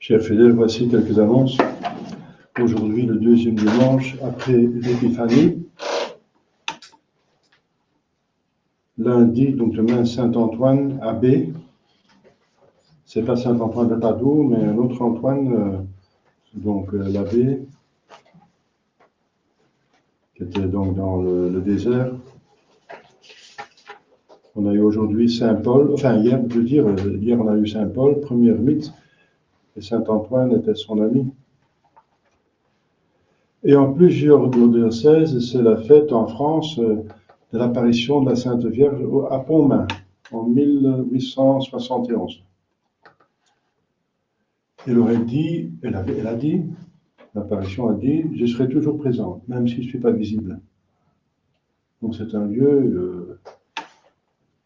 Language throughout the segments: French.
Chers fidèles, voici quelques annonces. Aujourd'hui, le deuxième dimanche après l'Épiphanie. Lundi, donc demain, Saint-Antoine, abbé. C'est pas Saint-Antoine de Padoue, mais un autre Antoine, l'abbé, qui était donc dans le désert. On a eu aujourd'hui Saint-Paul, hier, hier on a eu Saint-Paul, premier ermite, et Saint-Antoine était son ami. Et en plusieurs diocèses, c'est la fête en France de l'apparition de la Sainte Vierge à Pontmain, en 1871. Elle a dit, l'apparition a dit, je serai toujours présente, même si je ne suis pas visible. Donc c'est un lieu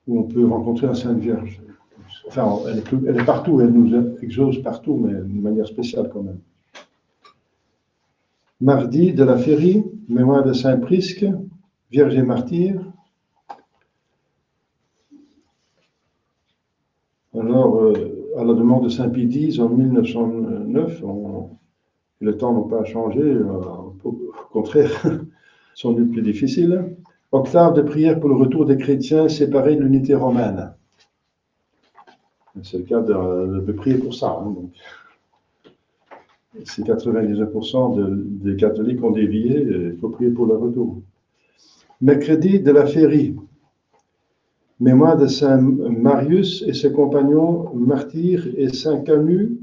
où on peut rencontrer la Sainte Vierge. Enfin, elle est partout, elle nous exauce partout, mais d'une manière spéciale quand même. Mardi de la Férie, mémoire de Saint Prisque, Vierge et martyr. Alors, à la demande de Saint Pie X en 1909, les temps n'ont pas changé, au contraire, sont devenus plus difficiles. Octave de prière pour le retour des chrétiens séparés de l'unité romaine. C'est le cas de prier pour ça. Donc. Si 99% des catholiques ont dévié, il faut prier pour le retour. Mercredi de la Férie, mémoire de Saint Marius et ses compagnons martyrs et Saint Canut,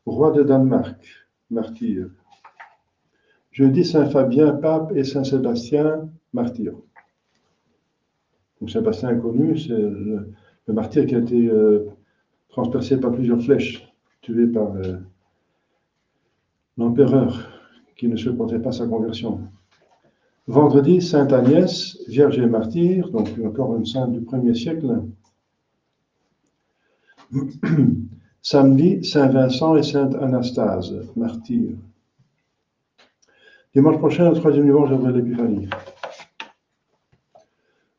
roi de Danemark, martyr. Jeudi, Saint Fabien, pape, et Saint Sébastien, martyr. Donc Sébastien inconnu, c'est le martyr qui a été transpercé par plusieurs flèches, tué par l'empereur, qui ne supportait pas sa conversion. Vendredi, Sainte Agnès, Vierge et martyr, donc encore une sainte du 1er siècle. Samedi, Saint Vincent et Sainte Anastase, martyrs. Dimanche prochain, le troisième dimanche après l'Épiphanie.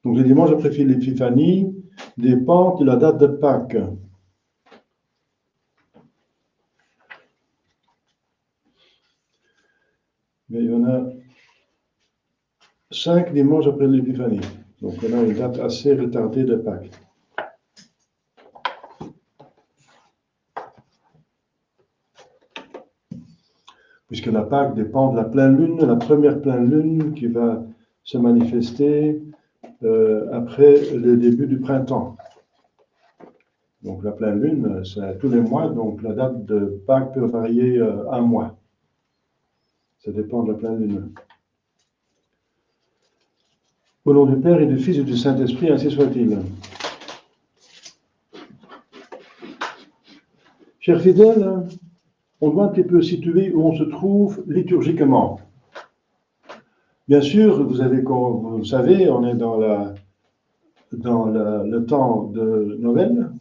Donc le dimanche après l'Épiphanie dépend de la date de Pâques. Mais il y en a 5 dimanches après l'Épiphanie. Donc on a une date assez retardée de Pâques. Puisque la Pâques dépend de la pleine lune, la première pleine lune qui va se manifester après le début du printemps. Donc la pleine lune, c'est tous les mois, donc la date de Pâques peut varier un mois. Ça dépend de la pleine lune. Au nom du Père et du Fils et du Saint-Esprit, ainsi soit-il. Chers fidèles, on doit un petit peu situer où on se trouve liturgiquement. Bien sûr, vous savez, on est dans le temps de Noël.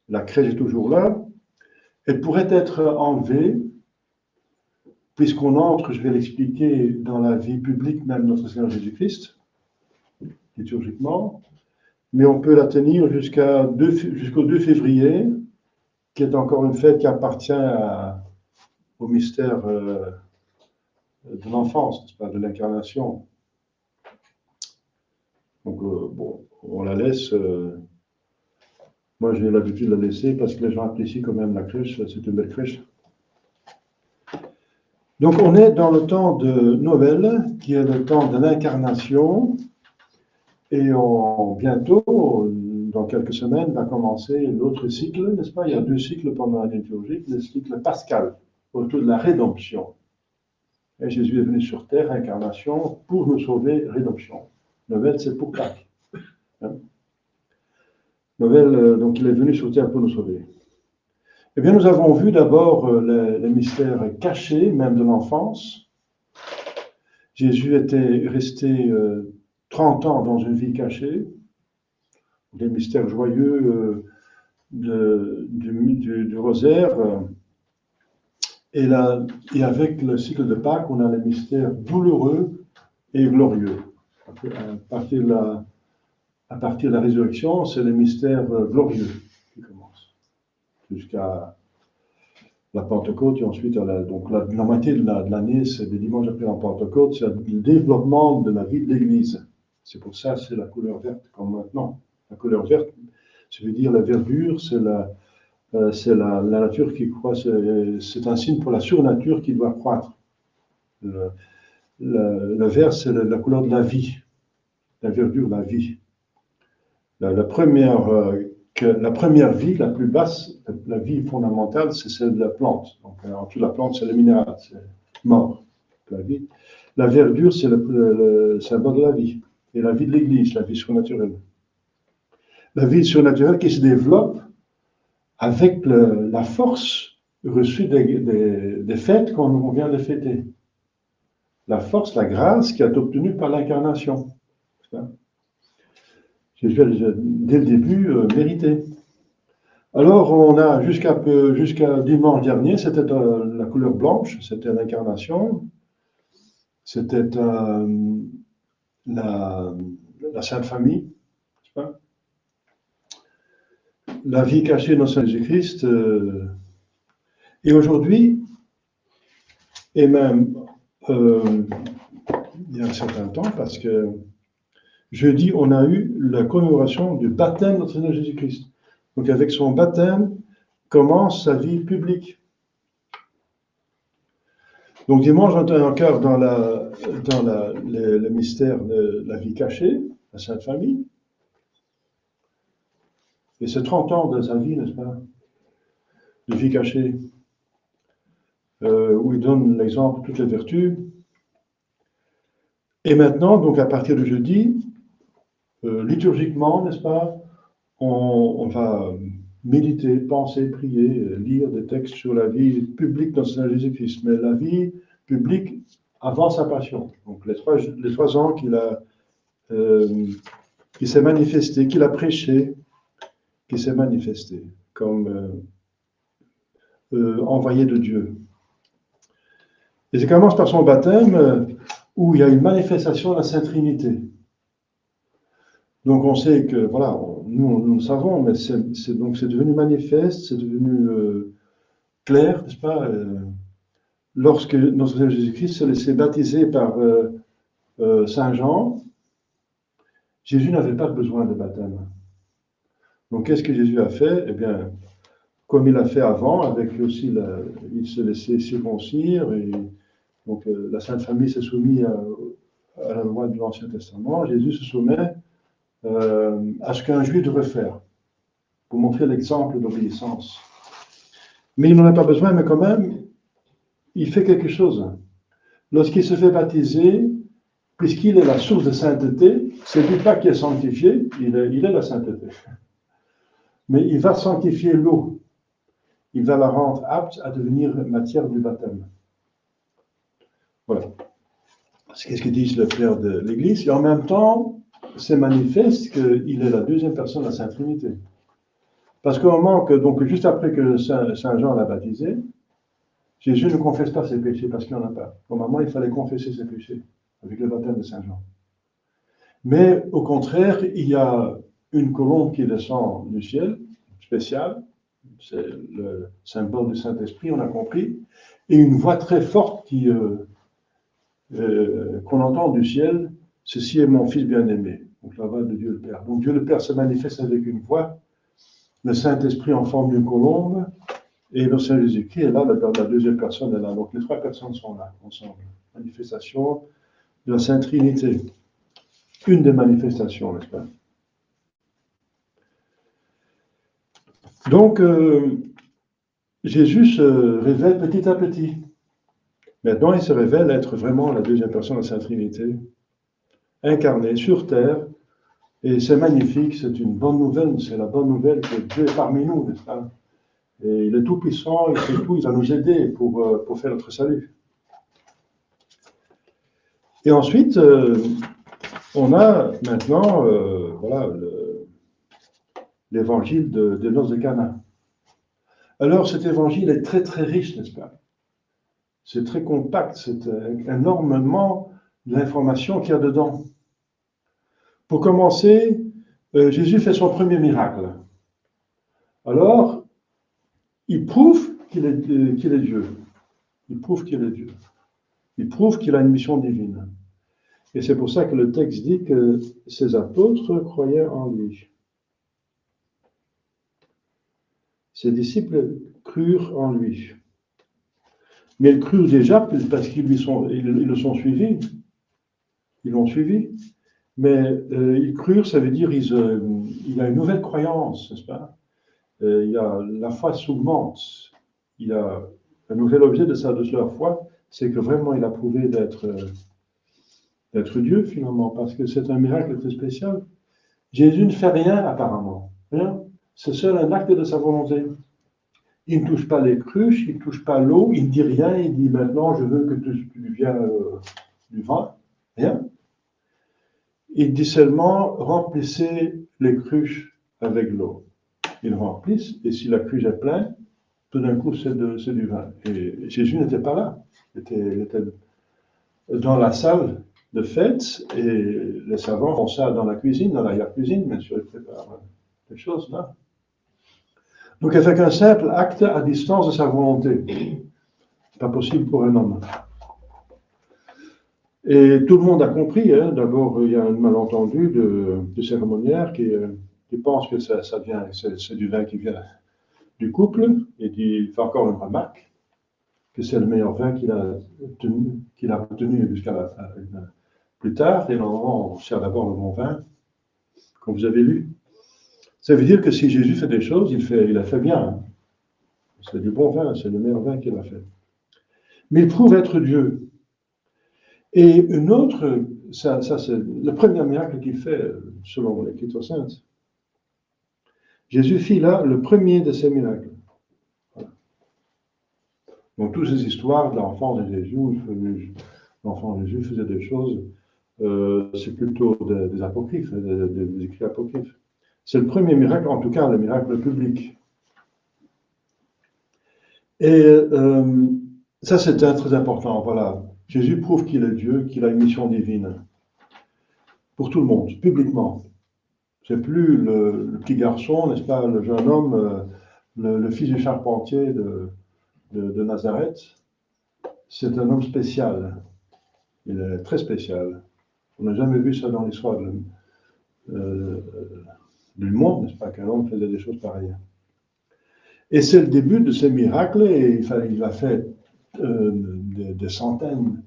La crèche est toujours là. Elle pourrait être enlevée, puisqu'on entre, je vais l'expliquer, dans la vie publique même de notre Seigneur Jésus-Christ, liturgiquement, mais on peut la tenir jusqu'au 2 février, qui est encore une fête qui appartient au mystère de l'enfance, n'est-ce pas, de l'incarnation. Donc, on la laisse. Moi, j'ai l'habitude de la laisser parce que les gens apprécient quand même la crèche, c'est une belle crèche. Donc, on est dans le temps de Noël, qui est le temps de l'incarnation, et bientôt, dans quelques semaines, va commencer l'autre cycle, n'est-ce pas? Il y a 2 cycles pendant la liturgie, le cycle pascal, autour de la rédemption. Et Jésus est venu sur terre, incarnation, pour nous sauver, rédemption. Noël, c'est pour Pâques. Hein? Noël, donc il est venu sur terre pour nous sauver. Eh bien, nous avons vu d'abord les mystères cachés, même de l'enfance. Jésus était resté 30 ans dans une vie cachée. Les mystères joyeux du rosaire. Et avec le cycle de Pâques, on a les mystères douloureux et glorieux. À partir de la résurrection, c'est les mystères glorieux qui commencent. Jusqu'à la Pentecôte, et ensuite, donc la moitié de l'année, c'est des dimanches après la Pentecôte, c'est le développement de la vie de l'Église. C'est pour ça, c'est la couleur verte, comme maintenant. La couleur verte, ça veut dire la verdure, c'est la nature qui croît, c'est un signe pour la surnature qui doit croître. Le vert, c'est la couleur de la vie, la verdure, la vie. La première vie, la plus basse, la vie fondamentale, c'est celle de la plante. Donc, en dessous de la plante, c'est le minéral, c'est mort, la vie. La verdure, c'est le symbole de la vie, et la vie de l'Église, la vie surnaturelle. La vie surnaturelle qui se développe avec la force reçue des fêtes qu'on vient de fêter. La force, la grâce qui est obtenue par l'incarnation. Jésus a dès le début mérité. Alors, on a jusqu'à dimanche dernier, c'était la couleur blanche, c'était l'incarnation, c'était la Sainte Famille, n'est-ce pas? La vie cachée dans Saint Jésus-Christ. Et aujourd'hui, et même il y a un certain temps, parce que jeudi, on a eu la commémoration du baptême de notre Seigneur Jésus-Christ. Donc, avec son baptême, commence sa vie publique. Donc, dimanche, on est encore dans le mystère de la vie cachée, la Sainte Famille. Et c'est 30 ans de sa vie, n'est-ce pas, de vie cachée, où il donne l'exemple de toutes les vertus. Et maintenant, donc à partir de jeudi, liturgiquement, n'est-ce pas, on va méditer, penser, prier, lire des textes sur la vie publique dans le Seigneur Jésus-Christ, mais la vie publique avant sa passion. Donc les trois ans qu'il s'est manifesté, qu'il a prêché, qui s'est manifesté comme envoyé de Dieu. Et ça commence par son baptême, où il y a une manifestation de la Sainte Trinité. Donc on sait que, voilà, nous le savons, mais c'est devenu manifeste, c'est devenu clair, n'est-ce pas, lorsque notre Seigneur Jésus-Christ s'est laissé baptiser par Saint Jean. Jésus n'avait pas besoin de baptême. Donc qu'est-ce que Jésus a fait? Eh bien, comme il a fait avant, avec aussi, il se laissait circoncire, et donc la Sainte Famille s'est soumise à la loi de l'Ancien Testament. Jésus se soumet à ce qu'un juif devrait faire, pour montrer l'exemple d'obéissance. Mais il n'en a pas besoin, mais quand même, il fait quelque chose. Lorsqu'il se fait baptiser, puisqu'il est la source de sainteté, c'est lui pas qui est sanctifié, il est la sainteté. Mais il va sanctifier l'eau. Il va la rendre apte à devenir matière du baptême. Voilà. C'est ce que disent les frères de l'Église. Et en même temps, c'est manifeste qu'il est la deuxième personne de la Sainte Trinité. Parce qu'au moment que, donc juste après que Saint Jean l'a baptisé, Jésus ne confesse pas ses péchés parce qu'il n'en a pas. Au moment, il fallait confesser ses péchés avec le baptême de Saint Jean. Mais au contraire, il y a une colombe qui descend du ciel, spéciale, c'est le symbole du Saint-Esprit, on a compris, et une voix très forte qu'on entend du ciel, ceci est mon Fils bien-aimé. Donc la voix de Dieu le Père. Donc Dieu le Père se manifeste avec une voix, le Saint-Esprit en forme d'une colombe, et le Seigneur Jésus-Christ est là, la deuxième personne est là. Donc les trois personnes sont là, ensemble. Manifestation de la Sainte Trinité. Une des manifestations, n'est-ce pas? Donc, Jésus se révèle petit à petit. Maintenant, il se révèle être vraiment la deuxième personne de la Sainte Trinité, incarnée sur terre, et c'est magnifique, c'est une bonne nouvelle, c'est la bonne nouvelle que Dieu est parmi nous, n'est-ce pas? Et il est tout puissant, il fait tout, il va nous aider pour faire notre salut. Et ensuite, on a maintenant, voilà, l'évangile des noces de Cana. Alors, cet évangile est très très riche, n'est-ce pas? C'est très compact, c'est énormément d'informations qu'il y a dedans. Pour commencer, Jésus fait son premier miracle. Alors, il prouve qu'il est Dieu. Il prouve qu'il est Dieu. Il prouve qu'il a une mission divine. Et c'est pour ça que le texte dit que ses apôtres croyaient en lui. Ses disciples crurent en lui. Mais ils crurent déjà parce qu'ils le sont suivis. Ils l'ont suivi. Mais ils crurent, ça veut dire il y a une nouvelle croyance, n'est-ce pas? Il y a la foi s'augmente. Il y a un nouvel objet de leur foi, c'est que vraiment il a prouvé d'être Dieu finalement, parce que c'est un miracle très spécial. Jésus ne fait rien apparemment, rien. C'est seul un acte de sa volonté. Il ne touche pas les cruches, il ne touche pas l'eau, il ne dit rien, il dit maintenant je veux que tu viennes du vin, rien. Il dit seulement remplissez les cruches avec l'eau. Ils remplissent, et si la cruche est pleine, tout d'un coup c'est du vin. Et Jésus n'était pas là, il était dans la salle de fête, et les servants font ça dans la cuisine, dans l'arrière-cuisine, bien sûr, ils préparent des choses là. Donc, elle fait qu'un simple acte à distance de sa volonté. C'est pas possible pour un homme. Et tout le monde a compris. Hein. D'abord, il y a un malentendu de cérémoniaire qui pense que c'est du vin qui vient du couple. Et il fait encore une remarque que c'est le meilleur vin qu'il a retenu jusqu'à plus tard. Et normalement, on sert d'abord le bon vin, comme vous avez lu. Ça veut dire que si Jésus fait des choses, il a fait bien. Hein. C'est du bon vin, c'est le meilleur vin qu'il a fait. Mais il prouve être Dieu. Et une autre, ça c'est le premier miracle qu'il fait, selon l'Écriture sainte. Jésus fit là le premier de ces miracles. Voilà. Donc, toutes ces histoires de l'enfant de Jésus, l'enfant de Jésus faisait des choses, c'est plutôt des apocryphes, des écrits apocryphes. C'est le premier miracle, en tout cas le miracle public. Et ça, c'est très important. Voilà. Jésus prouve qu'il est Dieu, qu'il a une mission divine. Pour tout le monde, publiquement. C'est plus le petit garçon, n'est-ce pas, le jeune homme, le fils du charpentier de Nazareth. C'est un homme spécial. Il est très spécial. On n'a jamais vu ça dans l'histoire du monde, n'est-ce pas, qu'un homme faisait des choses pareilles. Et c'est le début de ces miracles, et il a fait des centaines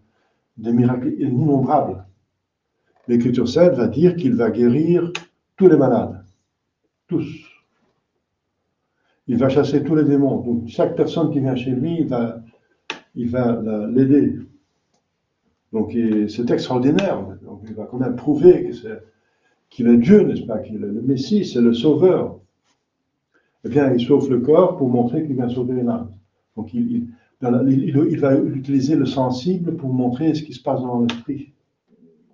de miracles innombrables. L'Écriture sainte va dire qu'il va guérir tous les malades, tous. Il va chasser tous les démons. Donc chaque personne qui vient chez lui, il va l'aider. Donc c'est extraordinaire. Donc, il va quand même prouver qu'il est Dieu, n'est-ce pas, qu'il est le Messie, c'est le Sauveur. Eh bien, il sauve le corps pour montrer qu'il vient sauver l'âme. Donc il va utiliser le sensible pour montrer ce qui se passe dans l'esprit.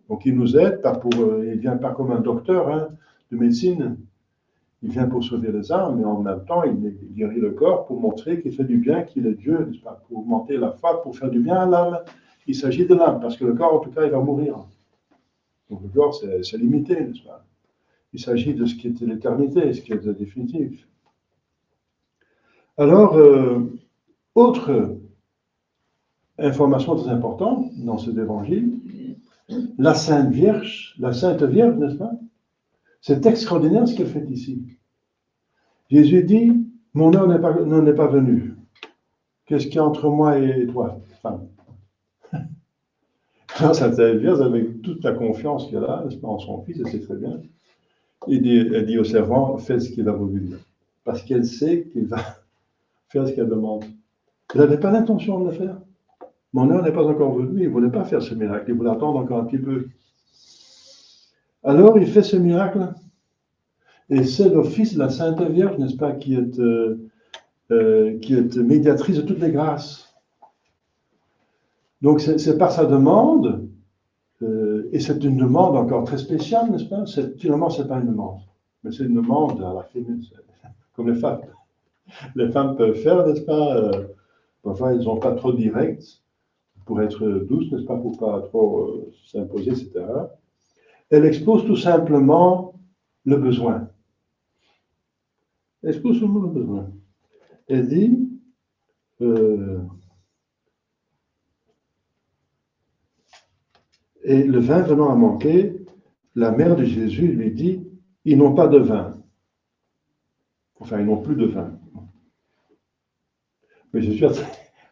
Donc il nous aide, il ne vient pas comme un docteur hein, de médecine, il vient pour sauver les âmes, mais en même temps il guérit le corps pour montrer qu'il fait du bien, qu'il est Dieu, n'est-ce pas, pour augmenter la foi, pour faire du bien à l'âme. Il s'agit de l'âme, parce que le corps en tout cas il va mourir. Donc le corps c'est limité, n'est-ce pas. Il s'agit de ce qui est l'éternité, ce qui est définitif. Alors, autre information très importante dans cet évangile, la Sainte Vierge, n'est-ce pas? C'est extraordinaire ce qu'elle fait ici. Jésus dit, mon heure n'est pas venue. Qu'est-ce qu'il y a entre moi et toi, femme? La Sainte Vierge, avec toute la confiance qu'elle a, n'est-ce pas, en son fils, elle sait très bien. Elle dit au servant, fais ce qu'il a voulu dire. Parce qu'elle sait qu'il va faire ce qu'elle demande. Elle n'avait pas l'intention de le faire. Mon heure n'est pas encore venue, il ne voulait pas faire ce miracle, il voulait attendre encore un petit peu. Alors il fait ce miracle, et c'est l'office de la Sainte Vierge, n'est-ce pas, qui est médiatrice de toutes les grâces. Donc c'est par sa demande, et c'est une demande encore très spéciale, n'est-ce pas? Finalement, ce n'est pas une demande, mais c'est une demande à la féminine, comme les femmes. Les femmes peuvent faire, n'est-ce pas? Parfois, elles ne sont pas trop directes, pour être douces, n'est-ce pas, pour pas trop s'imposer, etc. Elle expose tout simplement le besoin. Elle expose tout le besoin. Elle dit, euh, et le vin venant à manquer, la mère de Jésus lui dit, ils n'ont pas de vin. Enfin, ils n'ont plus de vin. Mais Jésus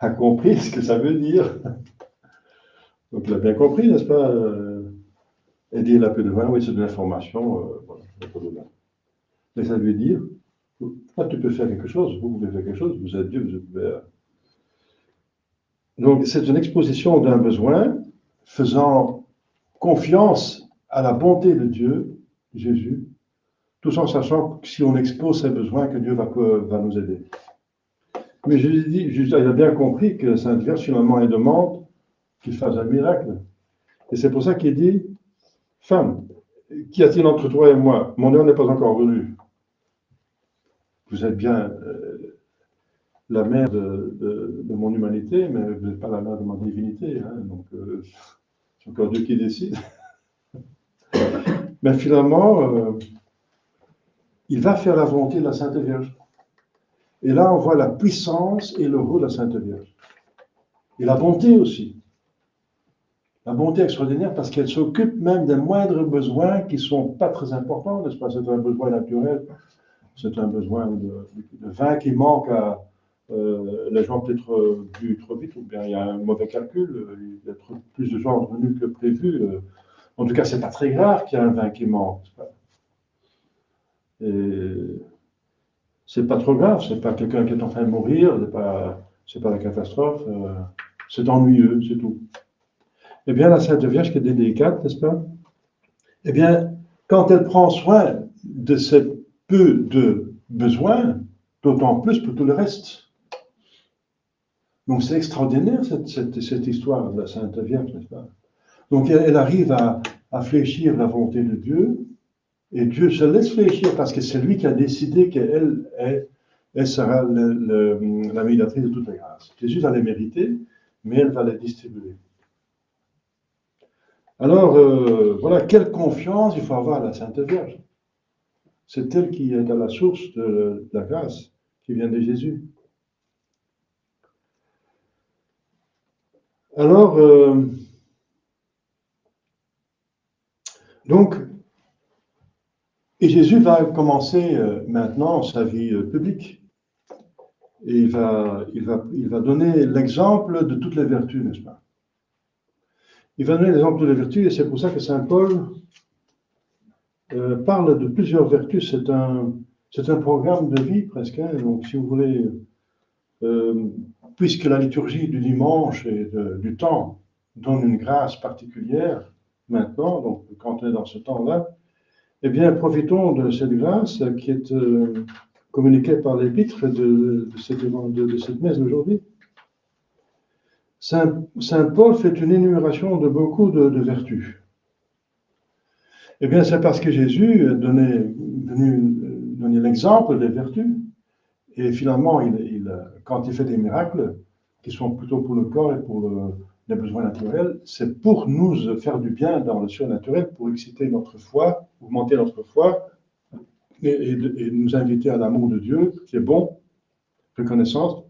a compris ce que ça veut dire. Donc il a bien compris, n'est-ce pas? Et dit, il a peu de vin, oui, c'est de l'information, voilà, il n'a pas de vin. Mais ça veut dire, toi, tu peux faire quelque chose, vous pouvez faire quelque chose, vous êtes Dieu, vous pouvez... Donc c'est une exposition d'un besoin, faisant confiance à la bonté de Dieu, Jésus, tout en sachant que si on expose ses besoins, que Dieu va nous aider. Mais Jésus il a bien compris que Sainte Vierge, finalement, elle demande qu'il fasse un miracle. Et c'est pour ça qu'il dit, femme, qu'y a-t-il entre toi et moi? Mon heure n'est pas encore venue. Vous êtes bien la mère de mon humanité, mais vous n'êtes pas la mère de ma divinité. Hein, donc, c'est encore Dieu qui décide. Mais finalement, il va faire la volonté de la Sainte Vierge. Et là, on voit la puissance et le rôle de la Sainte Vierge. Et la bonté aussi. La bonté extraordinaire parce qu'elle s'occupe même des moindres besoins qui ne sont pas très importants, n'est-ce pas? C'est un besoin naturel, c'est un besoin de vin qui manque à... les gens ont peut-être bu trop vite, ou bien il y a un mauvais calcul, il y a plus de gens venus que prévu. En tout cas, c'est pas très grave qu'il y ait un vin qui manque. Et c'est pas trop grave, c'est pas quelqu'un qui est en train de mourir, c'est pas la catastrophe, c'est ennuyeux, c'est tout. Eh bien, la Sainte Vierge qui est délicate, n'est-ce pas? Eh bien, quand elle prend soin de ce peu de besoins, d'autant plus pour tout le reste. Donc c'est extraordinaire cette histoire de la Sainte Vierge, n'est-ce pas? Donc elle arrive à fléchir la volonté de Dieu, et Dieu se laisse fléchir parce que c'est lui qui a décidé qu'elle elle sera la médiatrice de toutes les grâces. Jésus va les mériter, mais elle va les distribuer. Alors, voilà, quelle confiance il faut avoir à la Sainte Vierge. C'est elle qui est à la source de la grâce qui vient de Jésus. Alors, donc, et Jésus va commencer maintenant sa vie publique. Et il va donner l'exemple de toutes les vertus, n'est-ce pas? Il va donner l'exemple de toutes les vertus, et c'est pour ça que Saint Paul parle de plusieurs vertus. C'est un programme de vie presque. Hein. Donc, si vous voulez, puisque la liturgie du dimanche et du temps donne une grâce particulière maintenant, donc quand on est dans ce temps-là, eh bien, profitons de cette grâce qui est communiquée par l'épître de cette messe d'aujourd'hui. Saint Paul fait une énumération de beaucoup de vertus. Eh bien, c'est parce que Jésus est venu donner l'exemple des vertus. Et finalement, quand il fait des miracles, qui sont plutôt pour le corps et pour les besoins naturels, c'est pour nous faire du bien dans le surnaturel, pour exciter notre foi, augmenter notre foi, et nous inviter à l'amour de Dieu, qui est bon, reconnaissance.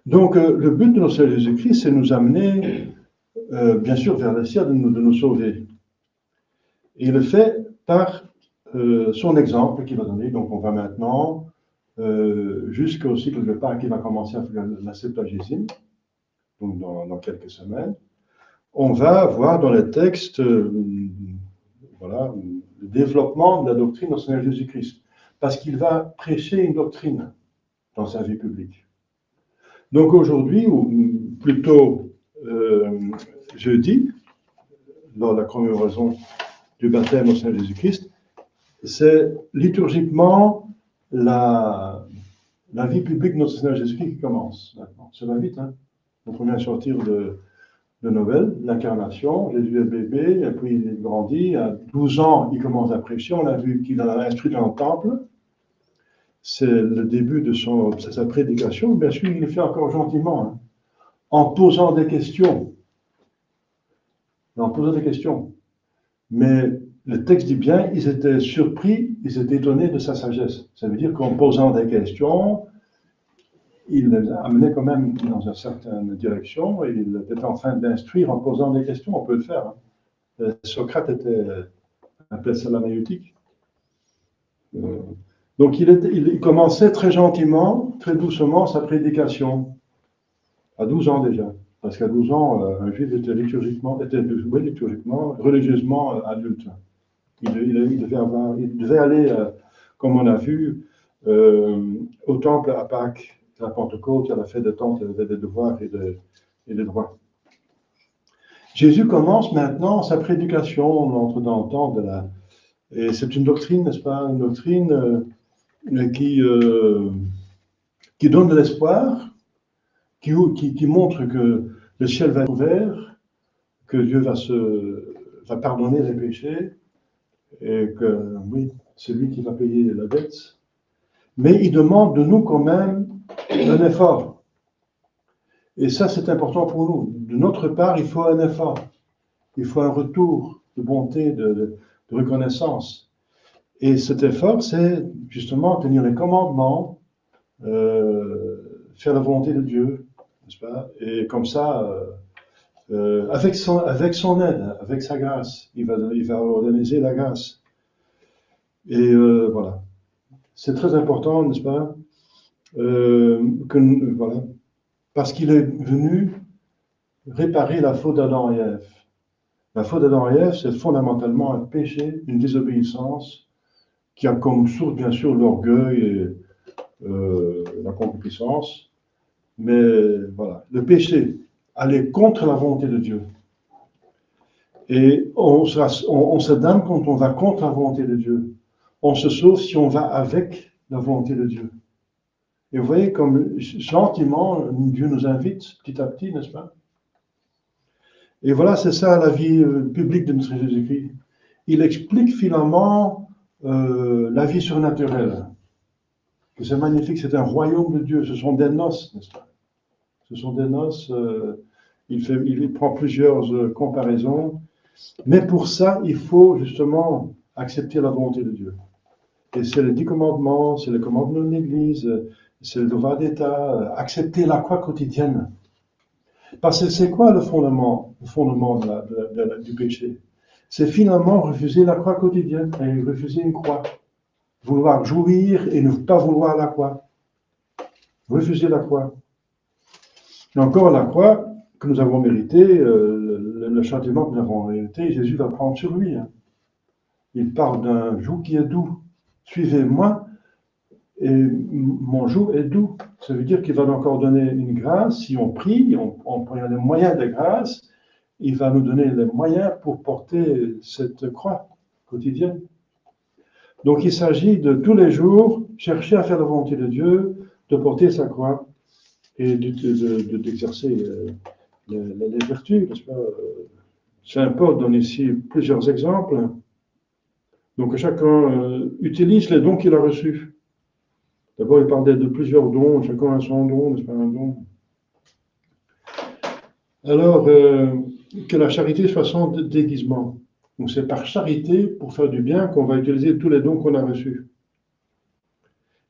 Donc, le but de notre Seigneur Jésus-Christ, c'est nous amener, bien sûr, vers le ciel, de nous sauver. Et il le fait par son exemple qu'il va donner. Donc, on va maintenant jusqu'au cycle de Pâques qui va commencer à faire la Septuagésime, donc dans quelques semaines. On va voir dans les textes, voilà, le développement de la doctrine de notre Seigneur Jésus-Christ, parce qu'il va prêcher une doctrine dans sa vie publique. Donc aujourd'hui, ou plutôt jeudi, dans la commémoration du baptême au Seigneur Jésus-Christ, c'est liturgiquement la vie publique de notre Seigneur Jésus-Christ qui commence maintenant. Ça va vite, hein? Donc on vient de sortir de Noël, l'incarnation, Jésus est bébé, et puis il grandit, à 12 ans, il commence à prêcher, on a vu qu'il a instruit dans le temple, c'est le début de sa prédication, bien sûr, il le fait encore gentiment, hein, en posant des questions. Mais le texte dit bien, ils étaient surpris, ils étaient étonnés de sa sagesse. Ça veut dire qu'en posant des questions, il les amenait quand même dans une certaine direction, et il était en train d'instruire en posant des questions, on peut le faire. Hein. Socrate appelait ça la maïeutique. Donc il commençait très gentiment, très doucement sa prédication, à 12 ans déjà. Parce qu'à 12 ans, un juif était religieusement adulte. Il devait aller, comme on a vu, au temple à Pâques, à la Pentecôte, à la fête des tentes, il avait des devoirs et des droits. Jésus commence maintenant sa prédication, on entre dans le temps de la... Et c'est une doctrine, n'est-ce pas? Une doctrine qui donne de l'espoir, qui montre que le ciel va être ouvert, que Dieu va pardonner les péchés, et que, oui, c'est lui qui va payer la dette. Mais il demande de nous quand même un effort. Et ça, c'est important pour nous. De notre part, il faut un effort. Il faut un retour de bonté, de reconnaissance. Et cet effort, c'est justement tenir les commandements, faire la volonté de Dieu, n'est-ce pas? Et comme ça, avec son aide, avec sa grâce, il va organiser la grâce. Et voilà. C'est très important, n'est-ce pas? Voilà. Parce qu'il est venu réparer la faute d'Adam et Ève. La faute d'Adam et Ève, c'est fondamentalement un péché, une désobéissance, qui a comme source, bien sûr, l'orgueil et la concupiscence. Mais voilà, le péché, aller contre la volonté de Dieu. Et on se damne quand on va contre la volonté de Dieu. On se sauve si on va avec la volonté de Dieu. Et vous voyez comme gentiment, Dieu nous invite petit à petit, n'est-ce pas? Et voilà, c'est ça la vie publique de notre Jésus-Christ. Il explique finalement la vie surnaturelle. Que c'est magnifique, c'est un royaume de Dieu, ce sont des noces, n'est-ce pas? Ce sont des noces, il prend plusieurs comparaisons, mais pour ça, il faut justement accepter la volonté de Dieu. Et c'est les 10 commandements, c'est les commandements de l'Église, c'est le devoir d'État, accepter la croix quotidienne. Parce que c'est quoi le fondement du péché? C'est finalement refuser la croix quotidienne, et refuser une croix. Vouloir jouir et ne pas vouloir la croix. Refuser la croix. Et encore la croix que nous avons méritée, le châtiment que nous avons mérité, Jésus va prendre sur lui. Hein. Il parle d'un joug qui est doux. Suivez-moi et mon joug est doux. Ça veut dire qu'il va encore donner une grâce. Si on prie, on prend les moyens de grâce, il va nous donner les moyens pour porter cette croix quotidienne. Donc il s'agit de tous les jours chercher à faire la volonté de Dieu, de porter sa croix et d'exercer les vertus, n'est-ce pas? Saint Paul donne ici plusieurs exemples. Donc chacun utilise les dons qu'il a reçus. D'abord, il parlait de plusieurs dons, chacun a son don, n'est-ce pas, un don. Alors, que la charité soit sans déguisement. Donc c'est par charité, pour faire du bien, qu'on va utiliser tous les dons qu'on a reçus.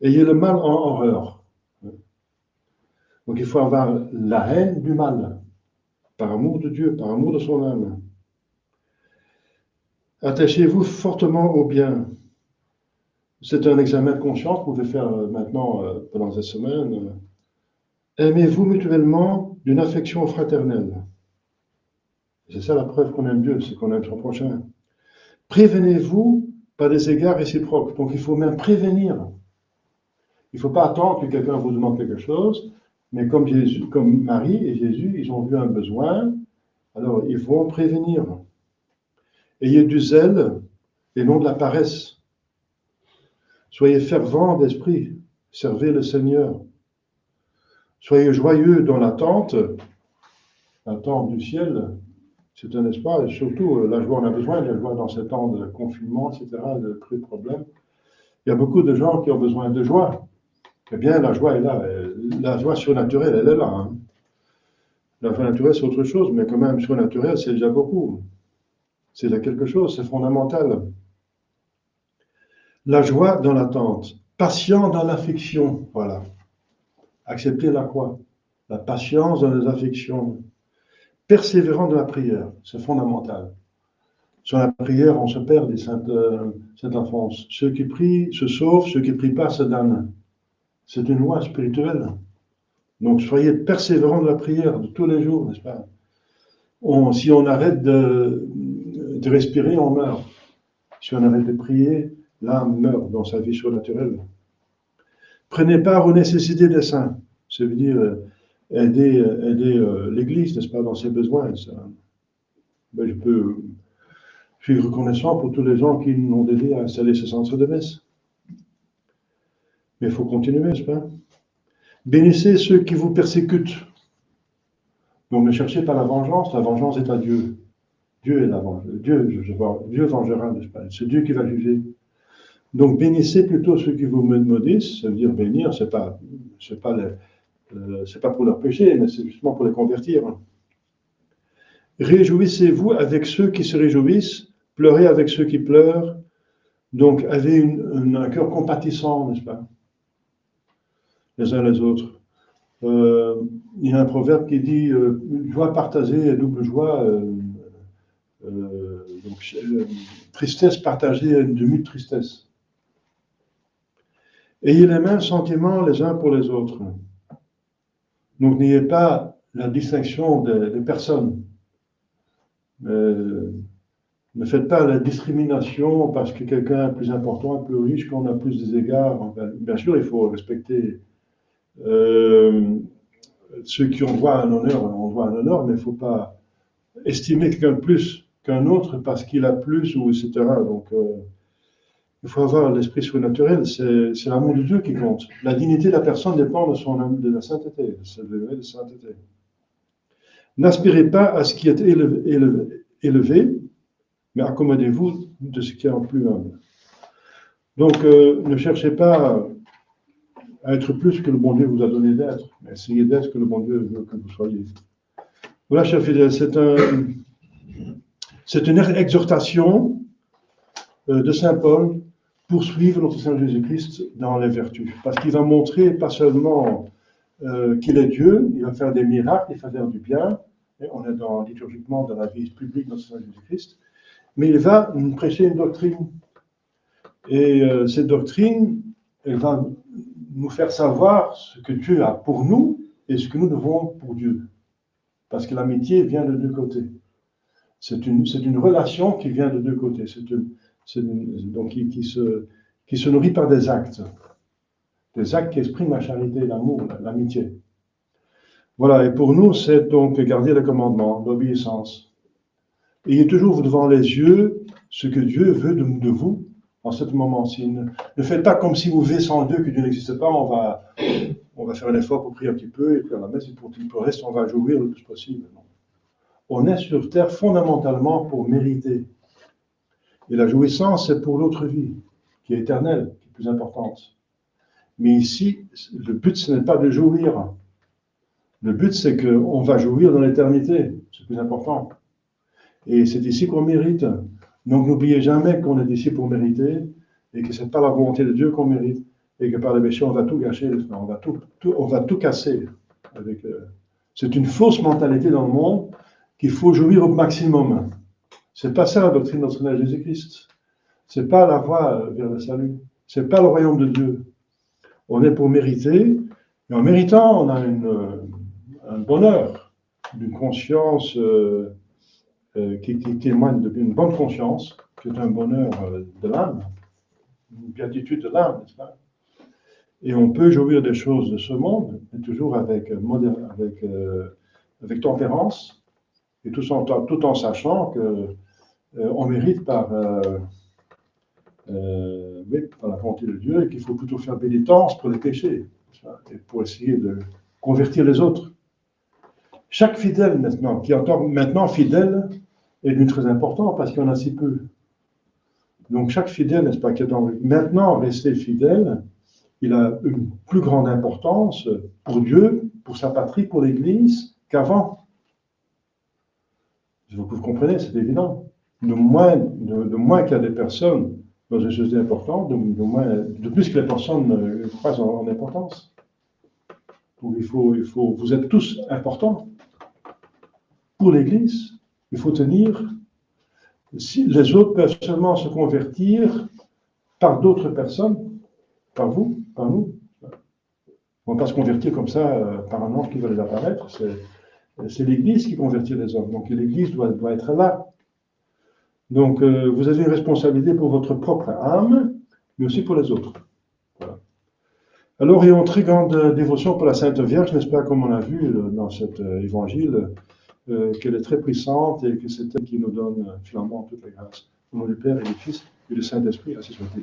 Ayez le mal en horreur. Donc il faut avoir la haine du mal, par amour de Dieu, par amour de son âme. Attachez-vous fortement au bien. C'est un examen de conscience que vous pouvez faire maintenant pendant cette semaine. Aimez-vous mutuellement d'une affection fraternelle. C'est ça la preuve qu'on aime Dieu, c'est qu'on aime son prochain. Prévenez-vous par des égards réciproques. Donc il faut même prévenir. Il ne faut pas attendre que quelqu'un vous demande quelque chose, mais comme Marie et Jésus, ils ont vu un besoin, alors ils vont prévenir. Ayez du zèle et non de la paresse. Soyez fervents d'esprit, servez le Seigneur. Soyez joyeux dans l'attente du ciel. C'est un espoir, et surtout la joie, on a besoin de la joie dans ces temps de confinement, etc., de plus de problèmes. Il y a beaucoup de gens qui ont besoin de joie. Eh bien, la joie est là. La joie surnaturelle, elle est là. Hein. La joie naturelle, c'est autre chose, mais quand même, surnaturelle, c'est déjà beaucoup. C'est déjà quelque chose, c'est fondamental. La joie dans l'attente. Patient dans l'affliction, voilà. Accepter la quoi? La patience dans les affections. Persévérant dans la prière, c'est fondamental. Sur la prière, on se perd, dit Sainte Alphonse. Ceux qui prient se sauvent, ceux qui ne prient pas se damnent. C'est une loi spirituelle. Donc soyez persévérants dans la prière de tous les jours, n'est-ce pas? Si on arrête de respirer, on meurt. Si on arrête de prier, l'âme meurt dans sa vie surnaturelle. Prenez part aux nécessités des saints. Ça veut dire aider l'Église, n'est-ce pas, dans ses besoins. Ça. Ben, je suis reconnaissant pour tous les gens qui nous ont aidés à installer ce centre de messe. Mais il faut continuer, n'est-ce pas? Bénissez ceux qui vous persécutent. Donc ne cherchez pas la vengeance est à Dieu. Dieu est la vengeance. Dieu vengera, n'est-ce pas? C'est Dieu qui va juger. Donc bénissez plutôt ceux qui vous maudissent. Ça veut dire bénir, c'est pas pour leur péché, mais c'est justement pour les convertir. Réjouissez-vous avec ceux qui se réjouissent, pleurez avec ceux qui pleurent. Donc avez un cœur compatissant, n'est-ce pas? Les uns les autres. Il y a un proverbe qui dit joie partagée et double joie. Donc, tristesse partagée est une demi tristesse. Ayez les mêmes sentiments les uns pour les autres. Donc n'ayez pas la distinction des personnes. Ne faites pas la discrimination parce que quelqu'un est plus important, plus riche, qu'on a plus des égards. Bien sûr, il faut respecter ceux qui ont droit à un honneur, mais il ne faut pas estimer quelqu'un plus qu'un autre parce qu'il a plus, ou etc. Donc, il faut avoir l'esprit surnaturel, c'est l'amour de Dieu qui compte. La dignité de la personne dépend de la sainteté, c'est le degré de sainteté. N'aspirez pas à ce qui est élevé, mais accommodez-vous de ce qui est en plus humble. Donc, ne cherchez pas à être plus que le bon Dieu vous a donné d'être, mais essayez d'être ce que le bon Dieu veut que vous soyez. Voilà, chers fidèles, c'est une exhortation de saint Paul pour suivre notre Seigneur Jésus-Christ dans les vertus. Parce qu'il va montrer pas seulement qu'il est Dieu, il va faire des miracles, il va faire du bien, et on est liturgiquement dans la vie publique de notre Seigneur Jésus-Christ, mais il va nous prêcher une doctrine. Et cette doctrine, elle va nous faire savoir ce que Dieu a pour nous et ce que nous devons pour Dieu. Parce que l'amitié vient de deux côtés. C'est une relation qui vient de deux côtés. Donc qui se nourrit par des actes qui expriment la charité, l'amour, l'amitié. Voilà, et pour nous, c'est donc garder les commandements, l'obéissance. Ayez toujours devant les yeux ce que Dieu veut de vous en ce moment-ci. Ne faites pas comme si vous vivez sans Dieu, que Dieu n'existe pas, on va faire un effort pour prier un petit peu, et puis à la messe, et pour le reste, on va jouir le plus possible. Non. On est sur terre fondamentalement pour mériter. Et la jouissance, c'est pour l'autre vie, qui est éternelle, qui est plus importante. Mais ici, le but, ce n'est pas de jouir. Le but, c'est qu'on va jouir dans l'éternité. C'est plus important. Et c'est ici qu'on mérite. Donc, n'oubliez jamais qu'on est ici pour mériter et que ce n'est pas la volonté de Dieu qu'on mérite et que par les péchés, on va tout gâcher, on va tout casser. C'est une fausse mentalité dans le monde qu'il faut jouir au maximum. C'est pas ça la doctrine de notre Seigneur Jésus-Christ. C'est pas la voie vers le salut. C'est pas le royaume de Dieu. On est pour mériter, et en méritant, on a un bonheur, une conscience qui témoigne d'une bonne conscience, qui est un bonheur de l'âme, une béatitude de l'âme, n'est-ce pas? Et on peut jouir des choses de ce monde, mais toujours avec tempérance, et tout en sachant que on mérite par la volonté de Dieu, et qu'il faut plutôt faire pénitence pour les péchés, et pour essayer de convertir les autres. Chaque fidèle maintenant, qui est encore maintenant fidèle, est devenu très important parce qu'il y en a si peu. Donc chaque fidèle, n'est-ce pas, qui est maintenant resté fidèle, il a une plus grande importance pour Dieu, pour sa patrie, pour l'Église, qu'avant. Vous comprenez, c'est évident. De moins qu'il y a des personnes dans une société importante, de plus que les personnes croissent en importance. Donc vous êtes tous importants pour l'Église. Il faut tenir. Si les autres peuvent seulement se convertir par d'autres personnes, par vous, par nous. On ne va pas se convertir comme ça par un ange qui va les apparaître. C'est l'Église qui convertit les hommes. Donc l'Église doit être là. Donc vous avez une responsabilité pour votre propre âme, mais aussi pour les autres. Voilà. Alors, il y a une très grande dévotion pour la Sainte Vierge, n'est-ce pas, comme on a vu dans cet évangile, qu'elle est très puissante et que c'est elle qui nous donne finalement toute la grâce. Au nom du Père et du Fils et du Saint-Esprit, ainsi soit-il.